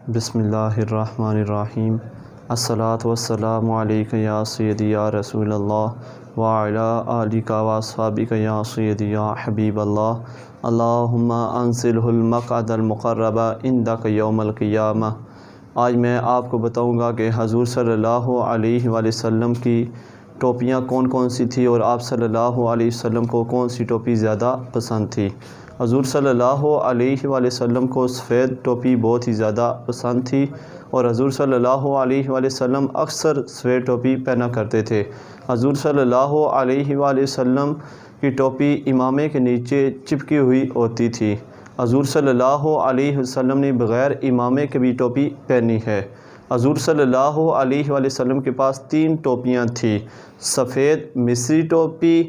بسم اللہ الرحمن الرحیم۔ الصلاۃ والسلام علیکم یا سیدی یا رسول اللہ وعلی آلک واصحابک یا سیدی یا حبیب اللہ۔ اللہم انزلہ المقعد المقرب عندک یوم القیامہ۔ آج میں آپ کو بتاؤں گا کہ حضور صلی اللہ علیہ وآلہ وسلم کی ٹوپیاں کون کون سی تھی اور آپ صلی اللہ علیہ وسلم کو کون سی ٹوپی زیادہ پسند تھی۔ حضور صلی اللہ علیہ وآلہ وسلم کو سفید ٹوپی بہت ہی زیادہ پسند تھی اور حضور صلی اللہ علیہ وآلہ وسلم اکثر سفید ٹوپی پہنا کرتے تھے۔ حضور صلی اللہ علیہ وآلہ وسلم کی ٹوپی امامے کے نیچے چپکی ہوئی ہوتی تھی۔ حضور صلی اللہ علیہ وسلم نے بغیر امامے کے بھی ٹوپی پہنی ہے۔ حضور صلی اللہ علیہ وآلہ وسلم کے پاس 3 ٹوپیاں تھیں: سفید مصری ٹوپی،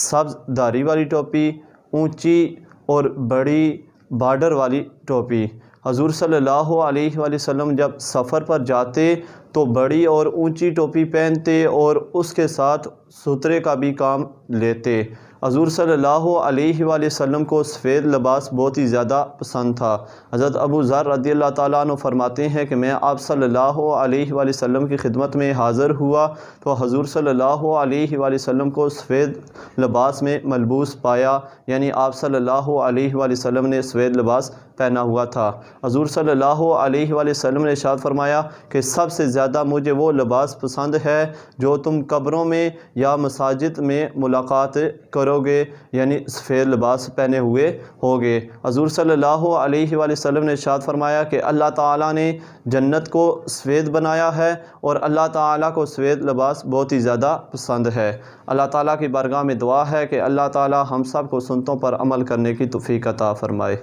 سبز دھاری والی ٹوپی، اونچی اور بڑی بارڈر والی ٹوپی۔ حضور صلی اللہ علیہ وآلہ وسلم جب سفر پر جاتے تو بڑی اور اونچی ٹوپی پہنتے اور اس کے ساتھ سترے کا بھی کام لیتے۔ حضور صلی اللہ علیہ وآلہ وسلم کو سفید لباس بہت ہی زیادہ پسند تھا۔ حضرت ابو ذر رضی اللہ تعالیٰ عنہ فرماتے ہیں کہ میں آپ صلی اللہ علیہ وآلہ وسلم کی خدمت میں حاضر ہوا تو حضور صلی اللہ علیہ وآلہ وسلم کو سفید لباس میں ملبوس پایا، یعنی آپ صلی اللہ علیہ وآلہ وسلم نے سفید لباس پہنا ہوا تھا۔ حضور صلی اللہ علیہ وآلہ وسلم نے ارشاد فرمایا کہ سب سے زیادہ مجھے وہ لباس پسند ہے جو تم قبروں میں یا مساجد میں ملاقات کرو گے، یعنی سفید لباس پہنے ہوئے ہوگے۔ حضور صلی اللہ علیہ وآلہ وسلم نے ارشاد فرمایا کہ اللہ تعالیٰ نے جنت کو سفید بنایا ہے اور اللہ تعالیٰ کو سفید لباس بہت ہی زیادہ پسند ہے۔ اللہ تعالیٰ کی بارگاہ میں دعا ہے کہ اللہ تعالیٰ ہم سب کو سنتوں پر عمل کرنے کی توفیق عطا فرمائے۔